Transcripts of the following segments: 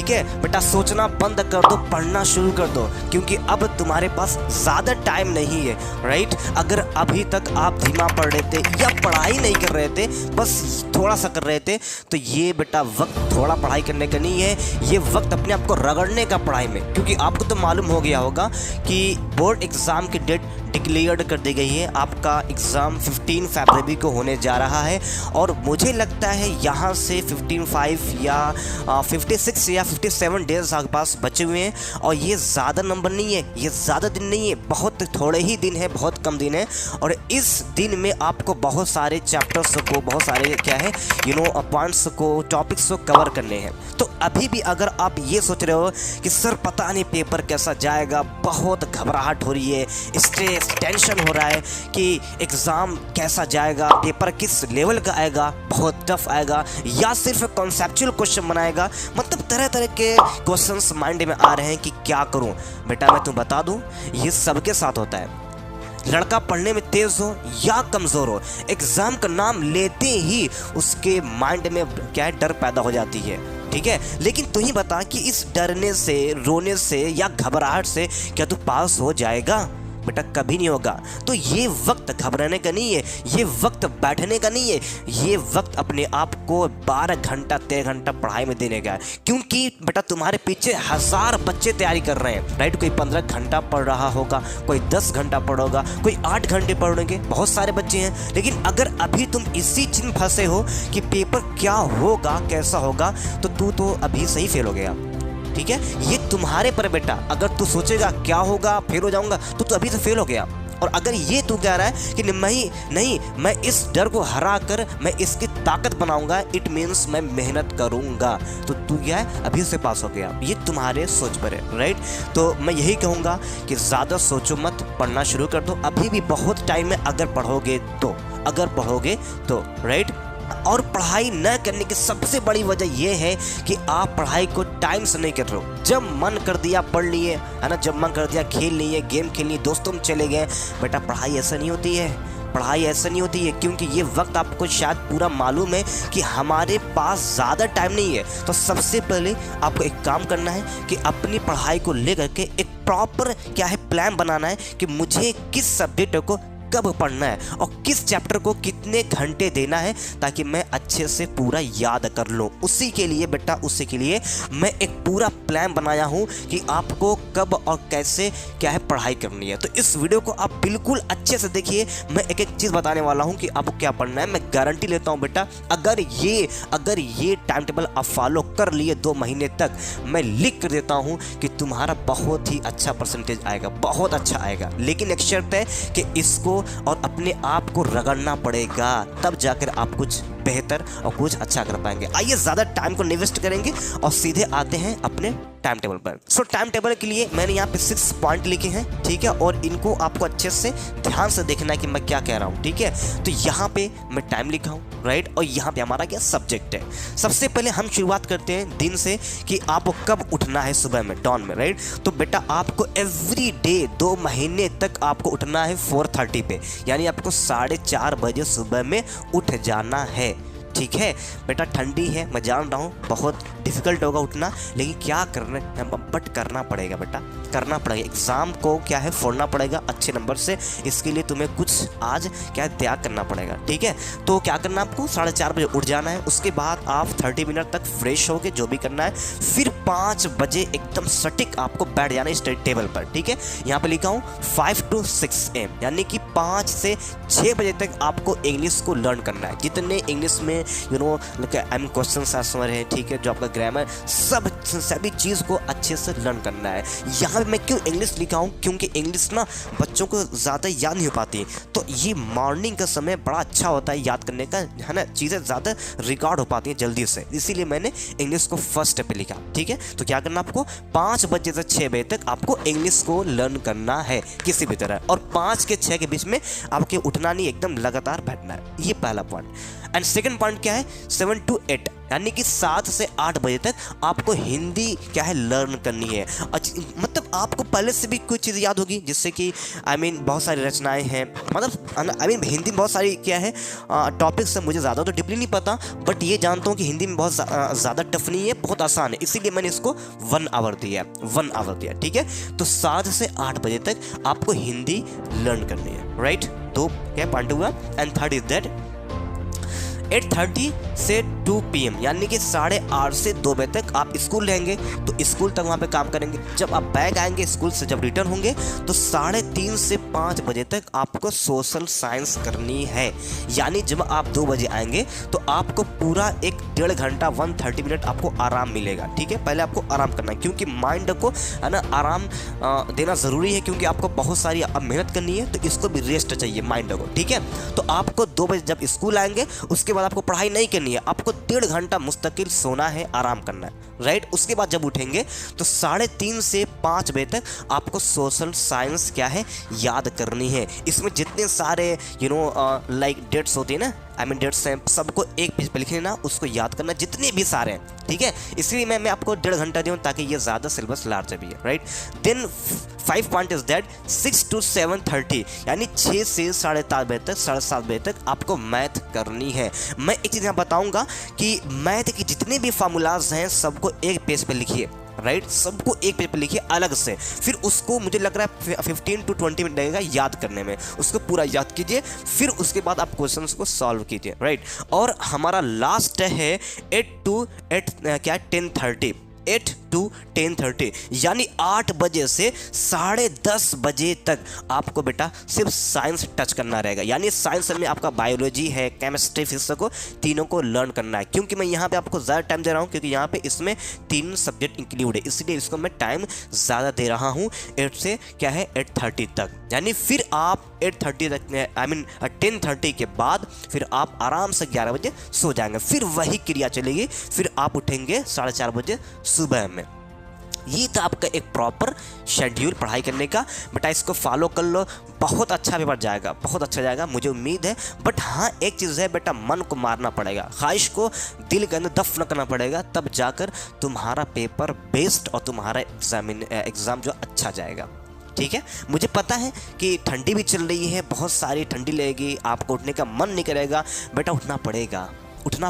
ठीक है बेटा, सोचना बंद कर दो, पढ़ना शुरू कर दो, क्योंकि अब तुम्हारे पास ज़्यादा टाइम नहीं है, राइट। अगर अभी तक आप धीमा पढ़ रहे थे या पढ़ाई नहीं कर रहे थे, बस थोड़ा सा कर रहे थे, तो ये बेटा वक्त थोड़ा पढ़ाई करने का नहीं है, ये वक्त अपने आप को रगड़ने का पढ़ाई में। क्योंकि आपको तो मालूम हो गया होगा कि बोर्ड एग्ज़ाम की डेट डिक्लेयर्ड कर दी गई है। आपका एग्ज़ाम 15 फरवरी को होने जा रहा है और मुझे लगता है यहाँ से 15 या 56 या 57 डेज आपके पास बचे हुए हैं। और ये ज़्यादा नंबर नहीं है, ये ज़्यादा दिन नहीं है, बहुत थोड़े ही दिन है, बहुत कम दिन है। और इस दिन में आपको बहुत सारे चैप्टर्स को, बहुत सारे क्या है पॉइंट्स को, टॉपिक्स को कवर करने हैं। तो अभी भी अगर आप ये सोच रहे हो कि सर पता नहीं पेपर कैसा जाएगा, बहुत घबराहट हो रही है, स्ट्रेस, टेंशन हो रहा है कि एग्ज़ाम कैसा जाएगा, पेपर किस लेवल का आएगा, बहुत टफ आएगा या सिर्फ कॉन्सेप्चुअल क्वेश्चन बनाएगा, मतलब तरह तरह के क्वेश्चंस माइंड में आ रहे हैं कि क्या करूं। बेटा मैं तुम्हें बता दूं, ये सबके साथ होता है। लड़का पढ़ने में तेज हो या कमज़ोर हो, एग्ज़ाम का नाम लेते ही उसके माइंड में क्या है, डर पैदा हो जाती है, ठीक है। लेकिन तू ही बता कि इस डरने से, रोने से या घबराहट से क्या तू पास हो जाएगा? बेटा कभी नहीं होगा। तो ये वक्त घबराने का नहीं है, ये वक्त बैठने का नहीं है, ये वक्त अपने आप को 12 घंटा 13 घंटा पढ़ाई में देने का है। क्योंकि बेटा तुम्हारे पीछे 1000 बच्चे तैयारी कर रहे हैं, राइट। कोई 15 घंटा पढ़ रहा होगा, कोई 10 घंटा पढ़ोगा, कोई 8 घंटे पढ़ेंगे, बहुत सारे बच्चे हैं। लेकिन अगर अभी तुम इसी चीज में फंसे हो कि पेपर क्या होगा, कैसा होगा, तो तू तो अभी सही फेल हो गया, ठीक है। ये तुम्हारे पर बेटा, अगर तू सोचेगा क्या होगा, फेल हो जाऊंगा, तो तू अभी तो फेल हो गया। और अगर ये तू कह रहा है कि नहीं मैं इस डर को हरा कर मैं इसकी ताकत बनाऊंगा, इट मीन्स मैं मेहनत करूंगा, तो तू क्या है, अभी से पास हो गया। ये तुम्हारे सोच पर है, राइट। तो मैं यही कहूंगा कि ज़्यादा सोचो मत, पढ़ना शुरू कर दो। अभी भी बहुत टाइम है अगर पढ़ोगे तो, राइट। और पढ़ाई न करने की सबसे बड़ी वजह यह है कि आप पढ़ाई को टाइम से नहीं कर रहे हो। जब मन कर दिया पढ़ लिए, है ना, जब मन कर दिया खेल लिए, गेम खेल लिए, दोस्तों में चले गए। बेटा पढ़ाई ऐसा नहीं होती है, पढ़ाई ऐसा नहीं होती है, क्योंकि ये वक्त आपको शायद पूरा मालूम है कि हमारे पास ज़्यादा टाइम नहीं है। तो सबसे पहले आपको एक काम करना है कि अपनी पढ़ाई को लेकर के एक प्रॉपर क्या है प्लान बनाना है कि मुझे किस सब्जेक्ट को कब पढ़ना है और किस चैप्टर को कितने घंटे देना है, ताकि मैं अच्छे से पूरा याद कर लूँ। उसी के लिए बेटा, उसी के लिए मैं एक पूरा प्लान बनाया हूँ कि आपको कब और कैसे क्या है पढ़ाई करनी है। तो इस वीडियो को आप बिल्कुल अच्छे से देखिए, मैं एक एक चीज़ बताने वाला हूँ कि आपको क्या पढ़ना है। मैं गारंटी लेता हूँ बेटा, अगर ये टाइम टेबल आप फॉलो कर लिए 2 महीने तक, मैं लिख कर देता हूँ कि तुम्हारा बहुत ही अच्छा परसेंटेज आएगा, बहुत अच्छा आएगा। लेकिन एक शर्त है कि इसको और अपने आप को रगड़ना पड़ेगा, तब जाकर आप कुछ बेहतर और कुछ अच्छा कर पाएंगे। आइए ज़्यादा टाइम को इन्वेस्ट करेंगे और सीधे आते हैं अपने टाइम टेबल पर। सो टाइम टेबल के लिए मैंने यहाँ पे 6 पॉइंट लिखे हैं, ठीक है, और इनको आपको अच्छे से ध्यान से देखना है कि मैं क्या कह रहा हूँ, ठीक है। तो यहाँ पे मैं टाइम लिखा हूँ, राइट, और यहाँ पे हमारा क्या सब्जेक्ट है। सबसे पहले हम शुरुआत करते हैं दिन से कि आपको कब उठना है सुबह में, डॉन में, राइट। तो बेटा आपको एवरी डे 2 महीने तक आपको उठना है 4:30 पे, यानी आपको 4:30 बजे सुबह में उठ जाना है, ठीक है। बेटा ठंडी है, मैं जान रहा हूँ बहुत डिफ़िकल्ट होगा उठना, लेकिन क्या करना है, बट करना पड़ेगा बेटा, करना पड़ेगा। एग्ज़ाम को क्या है फोड़ना पड़ेगा अच्छे नंबर से, इसके लिए तुम्हें कुछ आज क्या है त्याग करना पड़ेगा, ठीक है। तो क्या करना, आपको 4:30 बजे उठ जाना है। उसके बाद आप 30 मिनट तक फ्रेश होके जो भी करना है, फिर 5 बजे एकदम सटीक आपको बैठ जाना है स्टडी टेबल पर, ठीक है। यहाँ पर लिखा हूँ 5 to 6 AM, यानी कि 5 से 6 बजे तक आपको इंग्लिश को लर्न करना है। जितने इंग्लिश में क्वेश्चन आंसर है, ठीक है, जो आपका ग्रामर, सभी चीज़ को अच्छे से लर्न करना है। यहाँ पे मैं क्यों इंग्लिश लिखा हूँ, क्योंकि इंग्लिश ना बच्चों को ज़्यादा याद नहीं हो पाती, तो ये मॉर्निंग का समय बड़ा अच्छा होता है याद करने का, है ना, चीज़ें ज़्यादा रिकॉर्ड हो पाती हैं जल्दी से, इसीलिए मैंने इंग्लिश को फर्स्ट पे लिखा, ठीक है। तो क्या करना, आपको 5 बजे से 6 बजे तक आपको इंग्लिश को लर्न करना है किसी भी तरह, और 5 के 6 के बीच में आपके उठना नहीं, एकदम लगातार बैठना है। ये पहला पॉइंट। एंड सेकंड पॉइंट क्या है, 7 to 8 यानी कि 7 से 8 बजे तक आपको हिंदी क्या है लर्न करनी है। मतलब आपको पहले से भी कुछ चीज़ याद होगी, जिससे कि बहुत सारी रचनाएं हैं, मतलब हिंदी में बहुत सारी क्या है टॉपिक्स है। मुझे ज़्यादा तो डीपली नहीं पता, बट ये जानता हूँ कि हिंदी में बहुत ज़्यादा टफ नहीं है, बहुत आसान है, इसीलिए मैंने इसको 1 आवर दिया, 1 आवर दिया। ठीक है, तो 7 से 8 बजे तक आपको हिंदी लर्न करनी है, राइट। तो क्या पॉइंट हुआ। एंड थर्ड इज दैट 8:30 से 2 PM यानी कि 8:30 से 2 बजे तक आप स्कूल रहेंगे, तो स्कूल तक वहाँ पे काम करेंगे। जब आप बैक आएंगे स्कूल से, जब रिटर्न होंगे, तो 3:30 से 5 बजे तक आपको सोशल साइंस करनी है। यानी जब आप 2 बजे आएंगे तो आपको पूरा 1.5 घंटा 130 मिनट आपको आराम मिलेगा। ठीक है, पहले आपको आराम करना है, क्योंकि माइंड को है ना आराम देना ज़रूरी है, क्योंकि आपको बहुत सारी अब मेहनत करनी है, तो इसको भी रेस्ट चाहिए माइंड को। ठीक है, तो आपको 2 बजे जब स्कूल आएंगे, उसके बाद आपको पढ़ाई नहीं करनी है, आपको 1.5 घंटा मुस्तकिल सोना है, आराम करना है, राइट। उसके बाद जब उठेंगे तो 3:30 से 5 बजे तक आपको सोशल साइंस क्या है याद करनी है। इसमें जितने सारे लाइक डेट्स होती है ना, डेट्स हैं, सबको एक पेज पे लिख लेना, उसको याद करना, जितने भी सारे हैं। ठीक है, इसलिए मैं आपको 1.5 घंटा दूँ, ताकि ये ज़्यादा सिलेबस लार्ज भी है, right. Then 5 point is that 6 to 7:30 यानी 6 से 7:30 बजे तक, 7:30 बजे तक आपको मैथ करनी है। मैं एक चीज़ यहाँ बताऊँगा कि मैथ के जितने भी फार्मूलाज हैं सबको एक पेज पे लिखिए, राइट। सबको एक पेज पे लिखिए अलग से, फिर उसको मुझे लग रहा है 15 to 20 मिनट लगेगा याद करने में, उसको पूरा याद कीजिए, फिर उसके बाद आप क्वेश्चंस को सॉल्व कीजिए, राइट। और हमारा लास्ट है 8 to 10:30 यानी 8 बजे से 10:30 बजे तक आपको बेटा सिर्फ साइंस टच करना रहेगा। यानी साइंस में आपका बायोलॉजी है, केमिस्ट्री, फिजिक्स को तीनों को लर्न करना है। क्योंकि मैं यहाँ पे आपको ज़्यादा टाइम दे रहा हूँ, क्योंकि यहाँ पे इसमें 3 सब्जेक्ट इंक्लूड है, इसलिए इसको मैं टाइम ज़्यादा दे रहा हूँ। 8 से क्या है 8:30 तक, यानी फिर आप 8:30 तक 10:30 के बाद फिर आप आराम से 11 बजे सो जाएंगे, फिर वही क्रिया चलेगी, फिर आप उठेंगे 4:30 बजे सुबह में। ये था आपका एक प्रॉपर शेड्यूल पढ़ाई करने का। बेटा इसको फॉलो कर लो, बहुत अच्छा पेपर जाएगा, बहुत अच्छा जाएगा, मुझे उम्मीद है। बट हाँ, एक चीज़ है बेटा, मन को मारना पड़ेगा, ख्वाहिश को दिल के अंदर दफन करना पड़ेगा, तब जाकर तुम्हारा पेपर बेस्ट और तुम्हारा एग्ज़ाम जो अच्छा जाएगा। ठीक है, मुझे पता है कि ठंडी भी चल रही है, बहुत सारी ठंडी लगेगी, आपको उठने का मन नहीं करेगा। बेटा उठना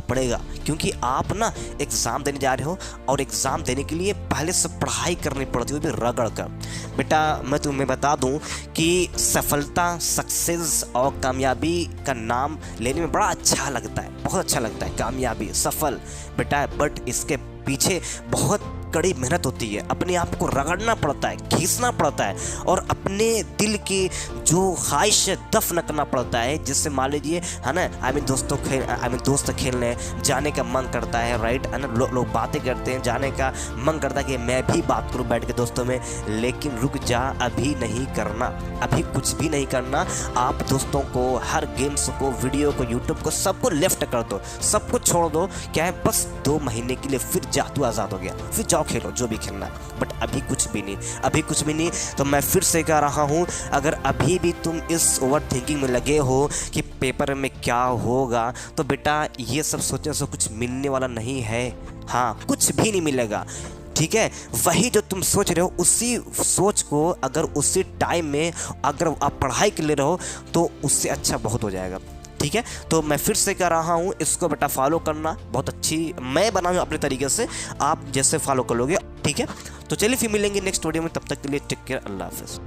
पड़ेगा, क्योंकि आप ना एग्ज़ाम देने जा रहे हो, और एग्ज़ाम देने के लिए पहले से पढ़ाई करनी पड़ती है, वो भी रगड़ कर। बेटा मैं तुम्हें बता दूं कि सफलता, सक्सेस और कामयाबी का नाम लेने में बड़ा अच्छा लगता है, बहुत अच्छा लगता है, कामयाबी, सफल बेटा, बट इसके पीछे बहुत कड़ी मेहनत होती है, अपने आप को रगड़ना पड़ता है, खींचना पड़ता है, और अपने दिल की जो ख्वाहिश है दफन करना पड़ता है। जिससे मान लीजिए है ना, दोस्त खेलने जाने का मन करता है, राइट, है ना, लोग बातें करते हैं, जाने का मन करता है कि मैं भी बात करूं बैठ के दोस्तों में, लेकिन रुक जा, अभी नहीं करना, अभी कुछ भी नहीं करना। आप दोस्तों को, हर गेम्स को, वीडियो को, यूट्यूब को, सबको लेफ्ट कर दो, सबको छोड़ दो। क्या है, बस 2 महीने के लिए फिर तू आज़ाद हो गया, फिर जाओ खेलो जो भी खेलना, बट अभी कुछ भी नहीं। तो मैं फिर से कह रहा हूँ, अगर अभी भी तुम इस ओवर थिंकिंग में लगे हो कि पेपर में क्या होगा, तो बेटा ये सब सोचने से कुछ मिलने वाला नहीं है। हाँ, कुछ भी नहीं मिलेगा। ठीक है, वही जो तुम सोच रहे हो, उसी सोच को अगर उसी टाइम में अगर आप पढ़ाई कर ले रहे हो, तो उससे अच्छा बहुत हो जाएगा। ठीक है, तो मैं फिर से कह रहा हूँ, इसको बेटा फॉलो करना, बहुत अच्छी मैं बना हूँ अपने तरीके से, आप जैसे फॉलो कर लोगे। ठीक है, तो चलिए फिर मिलेंगे नेक्स्ट वीडियो में, तब तक के लिए टेक केयर, अल्लाह हाफिज़।